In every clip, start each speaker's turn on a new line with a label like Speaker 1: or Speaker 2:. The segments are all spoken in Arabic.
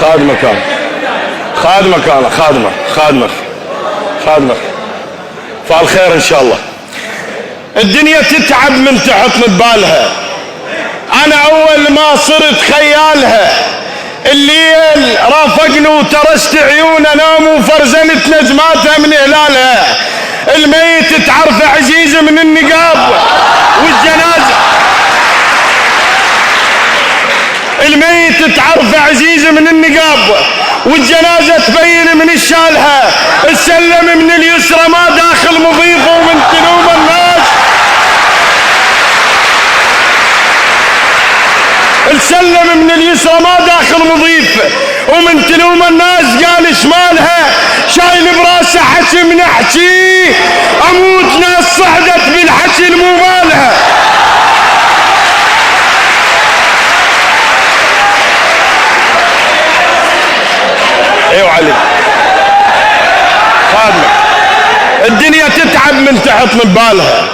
Speaker 1: خادمك انا، خادمك انا، خادمك فالخير ان شاء الله. الدنيا تتعب من تحط ببالها، انا اول ما صرت خيالها الليل رافقني وترست عيون انام وفرزنت نجماتها من هلالها. الميت تعرف عزيز من النقاب والجنازة، الميت تعرف عزيز من النقاب والجنازة تبين من الشالها. السلم من اليسرى ما داخل مضيف ومن تلوم الناس، السلم من اليسرى ما داخل مضيف ومن تلوم الناس. قال شمالها شايل براسه حكي من احكي، اموت ناس صعدت بالحكي المو مالها. ايوه علي خادمك. الدنيا تتعب من تحط من بالها،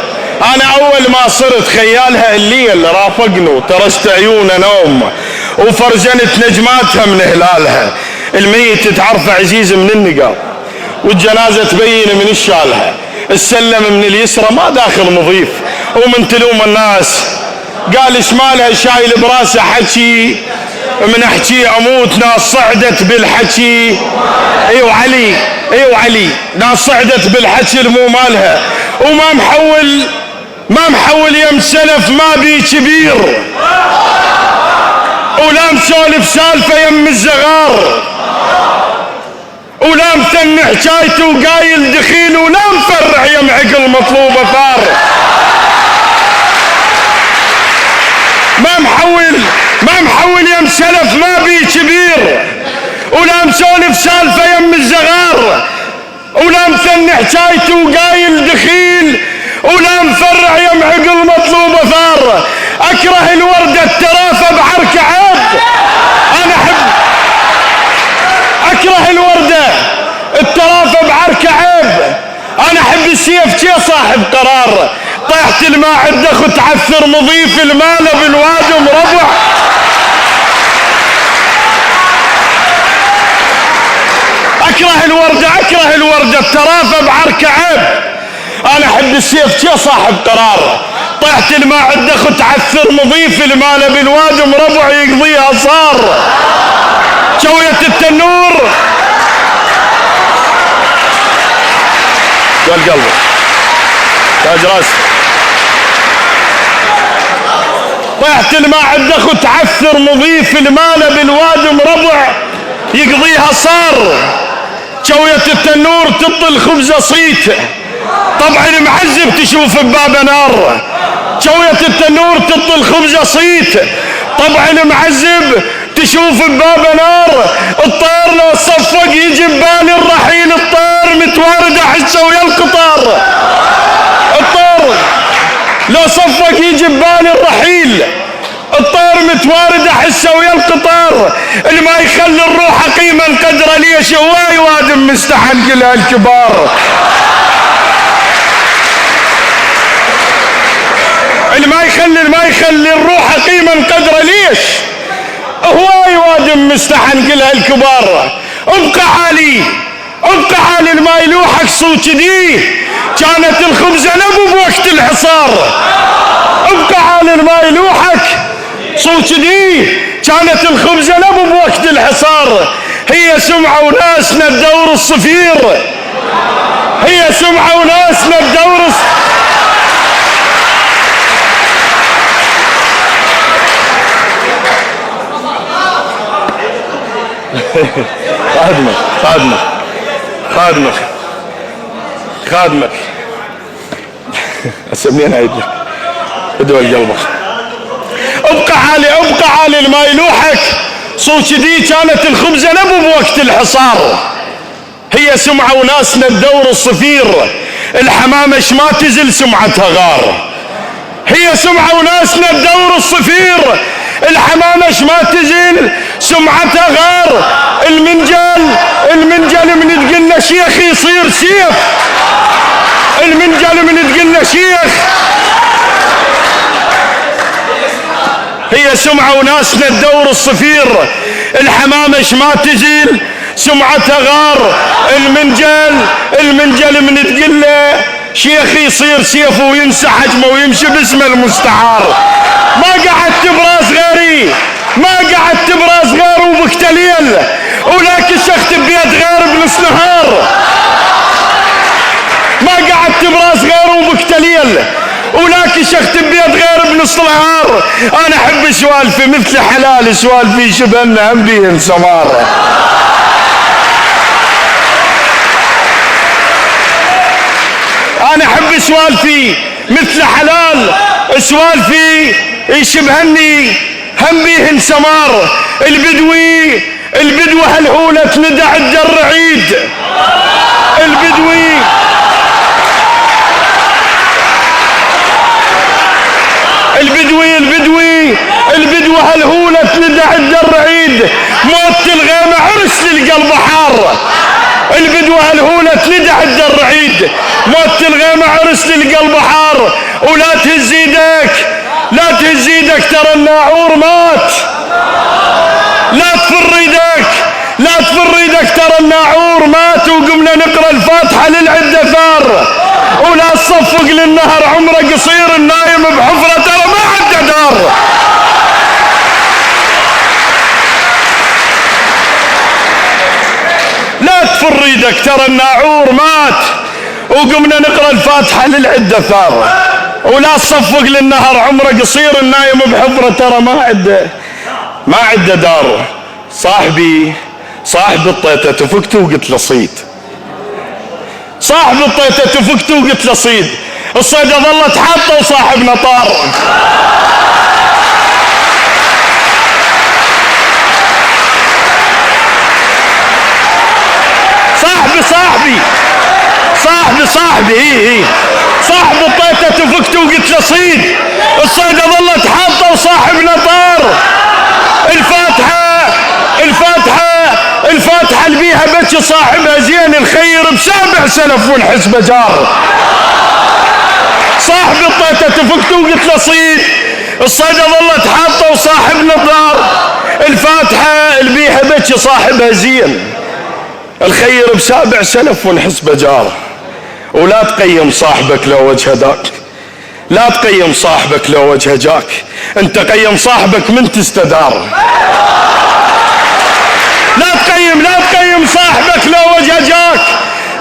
Speaker 1: انا اول ما صرت خيالها الليل رافقني وترست عيونه نوم وفرجنت نجماتها من هلالها. الميت تعرف عزيز من النقاب والجنازة تبين من الشالها. السلم من اليسرى ما داخل مضيف ومن تلوم الناس. قال شمالها شايل براسه حكي من احكي، اموت ناس صعدت بالحكي. ايوه علي، ايوه علي، ناس صعدت بالحكي المو مالها. وما محول يم سلف ما بي كبير، ولا مسولف سالفه يم الزغار، ولا مثني حكايته وقايل دخيل، ولا مفرع يم عقل مطلوبه ثار. ما محول يم سلف ما بي كبير، ولا مسولف سالفه يم الزغار، ولا مثني حكايته وقايل دخيل، ولا مفرع يم عقل مطلوبه ثار. اكره الورده الترافه بعرك عيب، انا اكره الورده الترافه بعرك عيب. انا احب السيف شي صاحب قرار. طيحت الماء عندك وتعثر مضيف المال بالواد مربع. اكره الورده الترافه بعرك عيب. انا احب السيف شي صاحب قرار. طيحت الماء عندك وتعثر مضيف المال بالواد مربع يقضيها صار. شوية التنور قال قلبك تاج راسك. طيحت الماء عندك وتعثر مضيف المال بالواد مربع يقضيها صار. شوية التنور تطل خبزة صيت، طبعا المعذب تشوف بباب نار. شوية التنور تطل خبزة صيت، طبعا المعذب تشوف بباب نار. الطير لو صفق يجي ببالي الرحيل، الطير متوارد احسه ويا القطار. الطير لو صفق يجي ببالي الرحيل، الطير متوارد احسه ويا القطار. اللي ما يخلي الروح قيمه قدره ليش هواي وادم مستحن كلها الكبار. اللي ما يخلي الروح قيمه قدره ليش هواي وادم مستحن كلها الكبار. ابقى عالي الما يلوحك صوت دي، كانت الخبزه نبو بوقت الحصار. ابقى عالي الما يلوحك صوت دي، كانت الخبزه نبو بوقت الحصار. هي سمعه وناسنا بدور الصفير، هي سمعه وناسنا بدور خادمك اسمينا عيدك ادوى قلبك. ابقى عالي ما يلوحك صوت دي، كانت الخبزه نبو بوقت الحصار. هي سمعه وناسنا بدور الصفير، الحمامش ما تزل سمعتها غار. هي سمعه وناسنا بدور الصفير، الحمامش ما تزل سمعتها غار. المنجل من تقلنا شيخ يصير سيف، المنجل من تقلنا شيخ. هي سمعة وناسنا الدور الصفير، الحمامش ما تزيل سمعته غار. المنجل من تقله شيخ يصير سيفه وينسى حجمه ويمشي باسمه المستعار. ما قعدت تبراز غيري، ما قعدت تبراز غير وبكتليل، ولا كشخت بيد غير بنص نهار. ما قعدت تبراز غير وبكتليل، ولا كشخت بيد غير بنص نهار. انا احب سوالفي مثل حلال سوالفي شبهنا هم بيهن سمار. انا احب سوالفي مثل حلال سوالفي يشبهني هم بيهن سمار. البدوي هالحولة تندع الدرعيد. البدوي هالحولة تندع الدرعيد. موت الغيمة عرس للقلب حار. البدوة هالهولة تندع الدرعيد. موت الغيمة عرس للقلب حار. ولا تهز ايدك، لا تهز ايدك ترى الناعور مات. لا تفر ايدك، لا تفر ايدك ترى الناعور مات. وقمنا نقرا الفاتحة للعدة ثار. ولا تصفق للنهر عمره قصير، النايم بحفرة ترى ما عنده دار. لا تفر ايدك ترى الناعور مات. وقمنا نقرا الفاتحة للعدة ثار. ولا تصفق للنهر عمره قصير، النايم بحفرة ترى ما عنده دار. صاحب الطيتة تفكت وقلت له صيد. صاحب الطيتة تفكت وقلت له صيد. الصيدة ظلت حاطة وصاحبنا طار. صاحبي صاحب الطيتة تفكت وقلت له صيد. الصيدة ظلت حاطة وصاحبنا طار. الفاتحة اللي بيها بكي صاحبها زين، الخير بسابع سلف والحسبة جار. صاحب الطيتة تفكت وقلت له صيد. الصيدة ظلت حاطة وصاحبنا طار. الفاتحة اللي بيها بكي صاحبها زين، الخير بسابع سلف والحسبة جار. ولا تقيم صاحبك لو وجه داك، لا تقيم صاحبك لو وجه جاك. انت قيم صاحبك من تستدار. لا تقيم صاحبك لو وجه جاك.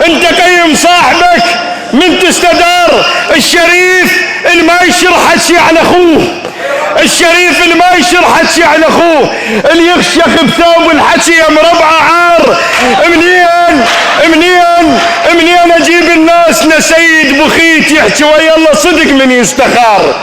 Speaker 1: انت قيم صاحبك من تستدار. الشريف اللي ما يشرح شيء على اخوه، الشريف اللي ما يشرح شيء على اخوه، اللي يخشخ بثوب الحكي مربع عار. منين اجيب الناس لسيد بخيت يحكي ويا الله صدق من يستخار.